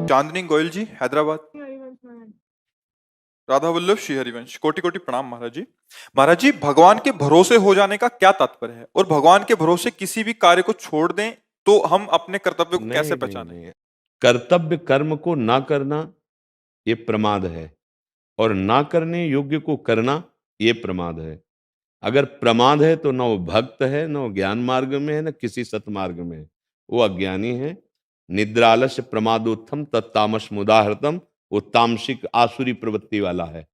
चांदनी गोयल जी, हैदराबाद। राधा वल्लभ श्री हरिवंश, कोटि कोटि प्रणाम महाराज जी। महाराज जी, भगवान के भरोसे हो जाने का क्या तात्पर्य है, और भगवान के भरोसे किसी भी कार्य को छोड़ दें तो हम अपने कर्तव्य को कैसे नहीं नहीं पहचानें? नहीं, कर्तव्य कर्म को ना करना ये प्रमाद है, और ना करने योग्य को करना ये प्रमाद है। अगर प्रमाद है तो न वो भक्त है, न वो ज्ञान मार्ग में है, न किसी सतमार्ग में है, वो अज्ञानी है। निद्रालस्य प्रमादोत्थम तत्तामस मुदाहृतम, वो तामसिक आसुरी प्रवृत्ति वाला है,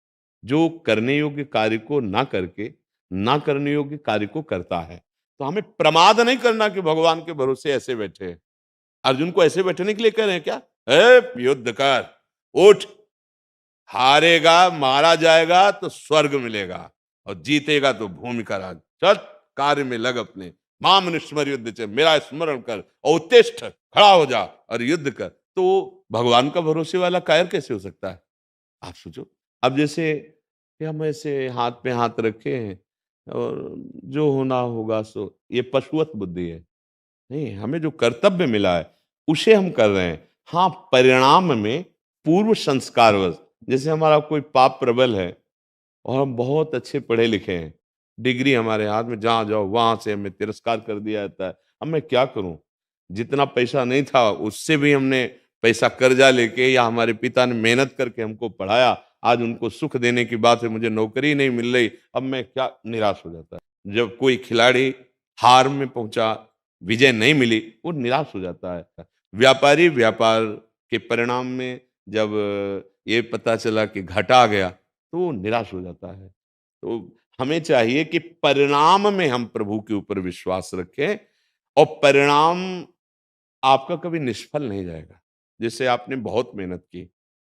जो करने योग्य कार्य को ना करके ना करने योग्य कार्य को करता है। तो हमें प्रमाद नहीं करना कि भगवान के भरोसे ऐसे बैठे हैं। अर्जुन को ऐसे बैठने के लिए कह रहे हैं क्या? युद्ध कर, उठ, हारेगा मारा जाएगा तो स्वर्ग मिलेगा, और जीतेगा तो भूमि का राज। चल कार्य में लग अपने, माम निस्मर युद्ध च, मेरा स्मरण कर और उत्तिष्ठ, खड़ा हो जा और युद्ध कर। तो भगवान का भरोसे वाला कायर कैसे हो सकता है? आप सोचो। अब जैसे कि हम ऐसे हाथ पे हाथ रखे हैं और जो होना होगा सो, ये पशुवत बुद्धि है। नहीं, हमें जो कर्तव्य मिला है उसे हम कर रहे हैं। हाँ, परिणाम में पूर्व संस्कारवश, जैसे हमारा कोई पाप प्रबल है और हम बहुत अच्छे पढ़े लिखे हैं, डिग्री हमारे हाथ में, जहाँ जाओ वहां से हमें तिरस्कार कर दिया जाता है। अब मैं क्या करूं? जितना पैसा नहीं था उससे भी हमने पैसा कर्जा लेके, या हमारे पिता ने मेहनत करके हमको पढ़ाया, आज उनको सुख देने की बात है, मुझे नौकरी नहीं मिल रही, अब मैं क्या, निराश हो जाता है। जब कोई खिलाड़ी हार में पहुंचा, विजय नहीं मिली, वो निराश हो जाता है। व्यापारी व्यापार के परिणाम में जब ये पता चला कि घाटा आ गया, तो वो निराश हो जाता है। तो हमें चाहिए कि परिणाम में हम प्रभु के ऊपर विश्वास रखें, और परिणाम आपका कभी निष्फल नहीं जाएगा। जैसे आपने बहुत मेहनत की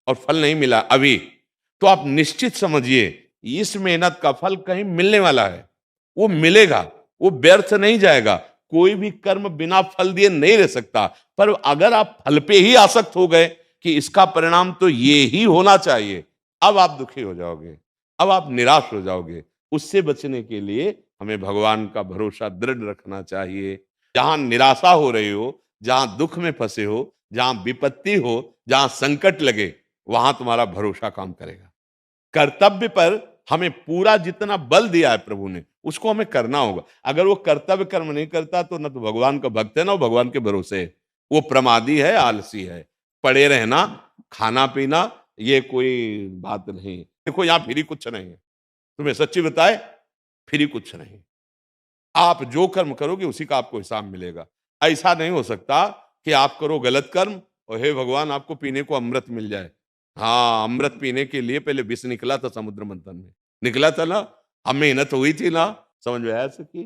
और फल नहीं मिला अभी, तो आप निश्चित समझिए इस मेहनत का फल कहीं मिलने वाला है, वो मिलेगा, वो व्यर्थ नहीं जाएगा। कोई भी कर्म बिना फल दिए नहीं रह सकता। पर अगर आप फल पे ही आसक्त हो गए कि इसका परिणाम तो ये ही होना चाहिए, अब आप दुखी हो जाओगे, अब आप निराश हो जाओगे। उससे बचने के लिए हमें भगवान का भरोसा दृढ़ रखना चाहिए। जहां निराशा हो रही हो, जहां दुख में फंसे हो, जहां विपत्ति हो, जहां संकट लगे, वहां तुम्हारा भरोसा काम करेगा। कर्तव्य पर हमें पूरा जितना बल दिया है प्रभु ने, उसको हमें करना होगा। अगर वो कर्तव्य कर्म नहीं करता तो न तो भगवान का भक्त है, ना वो भगवान के भरोसे है। वो प्रमादी है, आलसी है। पड़े रहना, खाना पीना, ये कोई बात नहीं। देखो यहाँ फ्री कुछ नहीं है, तुम्हें सच्ची बताए, फ्री कुछ नहीं। आप जो कर्म करोगे उसी का आपको हिसाब मिलेगा। ऐसा नहीं हो सकता कि आप करो गलत कर्म और हे भगवान आपको पीने को अमृत मिल जाए। हाँ, अमृत पीने के लिए पहले विष निकला था समुद्र मंथन में, निकला था ना, हम मेहनत हुई थी ना, समझ में आया सकी।